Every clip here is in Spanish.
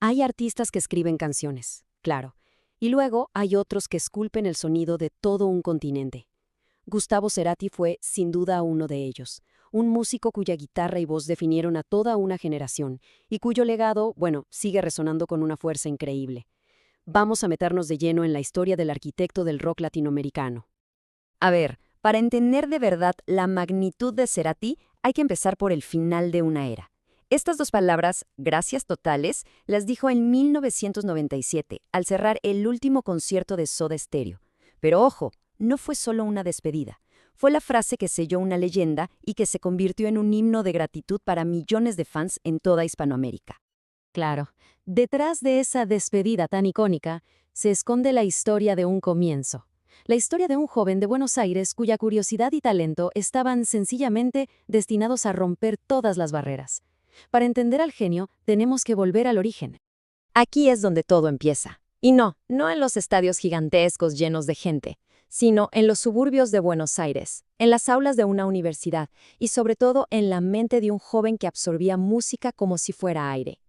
Hay artistas que escriben canciones, claro, y luego hay otros que esculpen el sonido de todo un continente. Gustavo Cerati fue, sin duda, uno de ellos, un músico cuya guitarra y voz definieron a toda una generación, y cuyo legado, bueno, sigue resonando con una fuerza increíble. Vamos a meternos de lleno en la historia del arquitecto del rock latinoamericano. A ver, para entender de verdad la magnitud de Cerati, hay que empezar por el final de una era. Estas dos palabras, gracias totales, las dijo en 1997, al cerrar el último concierto de Soda Stereo. Pero ojo, no fue solo una despedida. Fue la frase que selló una leyenda y que se convirtió en un himno de gratitud para millones de fans en toda Hispanoamérica. Claro, detrás de esa despedida tan icónica se esconde la historia de un comienzo. La historia de un joven de Buenos Aires cuya curiosidad y talento estaban sencillamente destinados a romper todas las barreras. Para entender al genio, tenemos que volver al origen. Aquí es donde todo empieza. Y no en los estadios gigantescos llenos de gente, sino en los suburbios de Buenos Aires, en las aulas de una universidad y sobre todo en la mente de un joven que absorbía música como si fuera aire.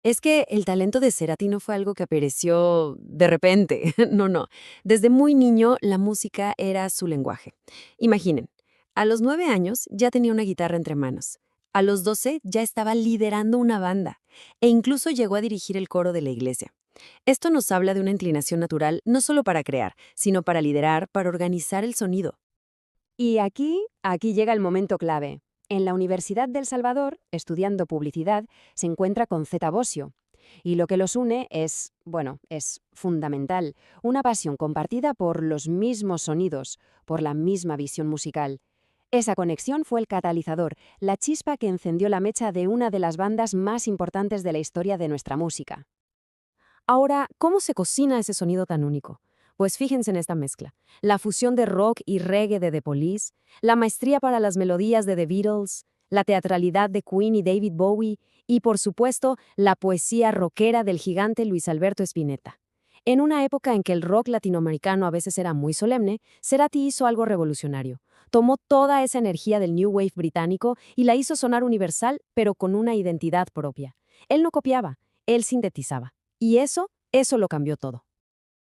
Es que el talento de Cerati no fue algo que apareció de repente, no. Desde muy niño la música era su lenguaje. Imaginen, a los 9 años ya tenía una guitarra entre manos. A los 12 ya estaba liderando una banda e incluso llegó a dirigir el coro de la iglesia. Esto nos habla de una inclinación natural no solo para crear, sino para liderar, para organizar el sonido. Y aquí llega el momento clave. En la Universidad del Salvador, estudiando publicidad, se encuentra con Zeta Bosio. Y lo que los une es, bueno, es fundamental, una pasión compartida por los mismos sonidos, por la misma visión musical. Esa conexión fue el catalizador, la chispa que encendió la mecha de una de las bandas más importantes de la historia de nuestra música. Ahora, ¿cómo se cocina ese sonido tan único? Pues fíjense en esta mezcla. La fusión de rock y reggae de The Police, la maestría para las melodías de The Beatles, la teatralidad de Queen y David Bowie, y por supuesto, la poesía rockera del gigante Luis Alberto Spinetta. En una época en que el rock latinoamericano a veces era muy solemne, Cerati hizo algo revolucionario. Tomó toda esa energía del New Wave británico y la hizo sonar universal, pero con una identidad propia. Él no copiaba, él sintetizaba. Y eso lo cambió todo.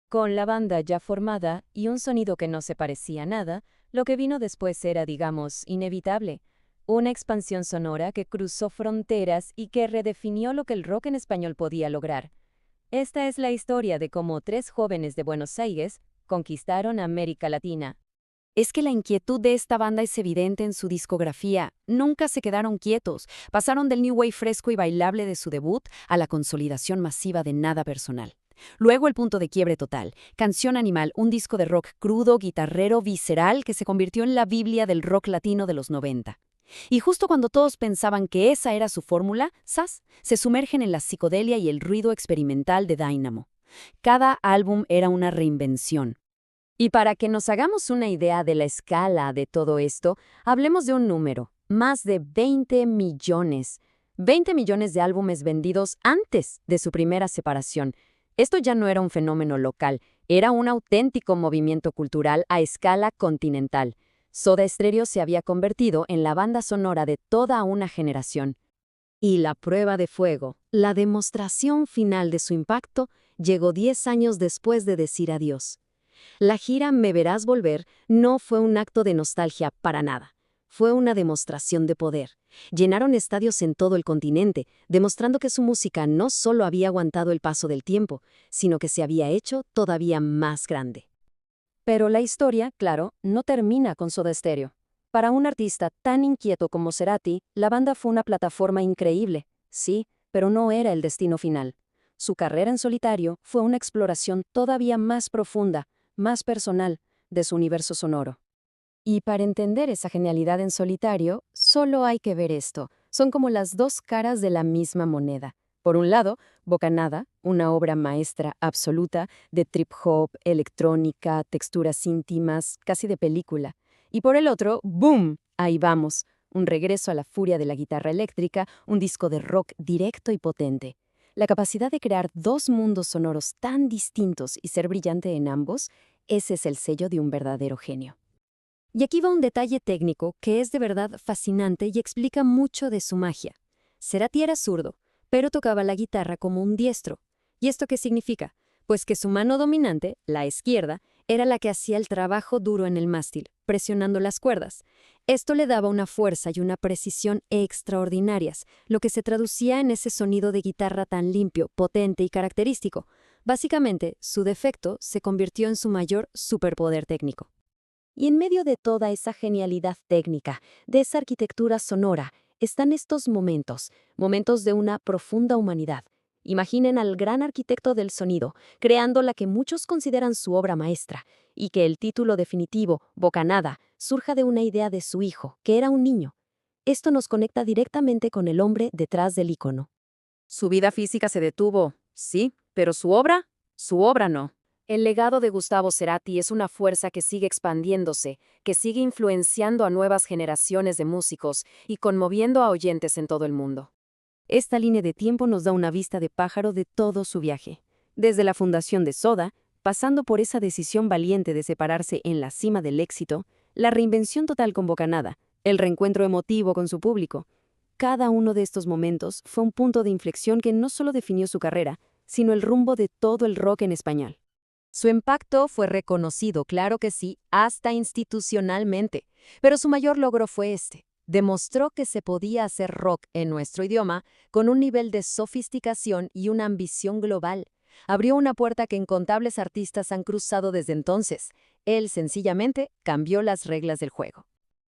Con la banda ya formada y un sonido que no se parecía a nada, lo que vino después era, digamos, inevitable. Una expansión sonora que cruzó fronteras y que redefinió lo que el rock en español podía lograr. Esta es la historia de cómo tres jóvenes de Buenos Aires conquistaron América Latina. Es que la inquietud de esta banda es evidente en su discografía. Nunca se quedaron quietos. Pasaron del new wave fresco y bailable de su debut a la consolidación masiva de Nada Personal. Luego el punto de quiebre total, Canción Animal, un disco de rock crudo, guitarrero, visceral que se convirtió en la Biblia del rock latino de los 90. Y justo cuando todos pensaban que esa era su fórmula, ¡zas!, se sumergen en la psicodelia y el ruido experimental de Dynamo. Cada álbum era una reinvención. Y para que nos hagamos una idea de la escala de todo esto, hablemos de un número, más de 20 millones. 20 millones de álbumes vendidos antes de su primera separación. Esto ya no era un fenómeno local, era un auténtico movimiento cultural a escala continental. Soda Stereo se había convertido en la banda sonora de toda una generación. Y la prueba de fuego, la demostración final de su impacto, llegó 10 años después de decir adiós. La gira Me Verás Volver no fue un acto de nostalgia para nada. Fue una demostración de poder. Llenaron estadios en todo el continente, demostrando que su música no solo había aguantado el paso del tiempo, sino que se había hecho todavía más grande. Pero la historia, claro, no termina con Soda Stereo. Para un artista tan inquieto como Cerati, la banda fue una plataforma increíble, sí, pero no era el destino final. Su carrera en solitario fue una exploración todavía más profunda, más personal, de su universo sonoro. Y para entender esa genialidad en solitario, solo hay que ver esto. Son como las dos caras de la misma moneda. Por un lado, Bocanada, una obra maestra absoluta de trip hop, electrónica, texturas íntimas, casi de película. Y por el otro, ¡boom! Ahí vamos. Un regreso a la furia de la guitarra eléctrica, un disco de rock directo y potente. La capacidad de crear dos mundos sonoros tan distintos y ser brillante en ambos, ese es el sello de un verdadero genio. Y aquí va un detalle técnico que es de verdad fascinante y explica mucho de su magia. Cerati era zurdo, pero tocaba la guitarra como un diestro. ¿Y esto qué significa? Pues que su mano dominante, la izquierda, era la que hacía el trabajo duro en el mástil, presionando las cuerdas. Esto le daba una fuerza y una precisión extraordinarias, lo que se traducía en ese sonido de guitarra tan limpio, potente y característico. Básicamente, su defecto se convirtió en su mayor superpoder técnico. Y en medio de toda esa genialidad técnica, de esa arquitectura sonora, están estos momentos de una profunda humanidad. Imaginen al gran arquitecto del sonido, creando la que muchos consideran su obra maestra, y que el título definitivo, Bocanada, surja de una idea de su hijo, que era un niño. Esto nos conecta directamente con el hombre detrás del icono. Su vida física se detuvo, sí, pero su obra no. El legado de Gustavo Cerati es una fuerza que sigue expandiéndose, que sigue influenciando a nuevas generaciones de músicos y conmoviendo a oyentes en todo el mundo. Esta línea de tiempo nos da una vista de pájaro de todo su viaje, desde la fundación de Soda, pasando por esa decisión valiente de separarse en la cima del éxito, la reinvención total con Bocanada, el reencuentro emotivo con su público. Cada uno de estos momentos fue un punto de inflexión que no solo definió su carrera, sino el rumbo de todo el rock en español. Su impacto fue reconocido, claro que sí, hasta institucionalmente, pero su mayor logro fue este. Demostró que se podía hacer rock en nuestro idioma con un nivel de sofisticación y una ambición global. Abrió una puerta que incontables artistas han cruzado desde entonces. Él sencillamente cambió las reglas del juego.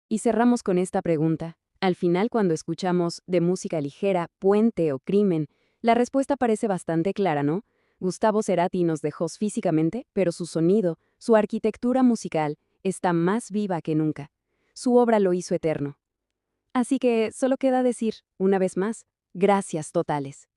Y cerramos con esta pregunta. Al final, cuando escuchamos de música ligera, puente o crimen, la respuesta parece bastante clara, ¿no? Gustavo Cerati nos dejó físicamente, pero su sonido, su arquitectura musical, está más viva que nunca. Su obra lo hizo eterno. Así que solo queda decir, una vez más, gracias totales.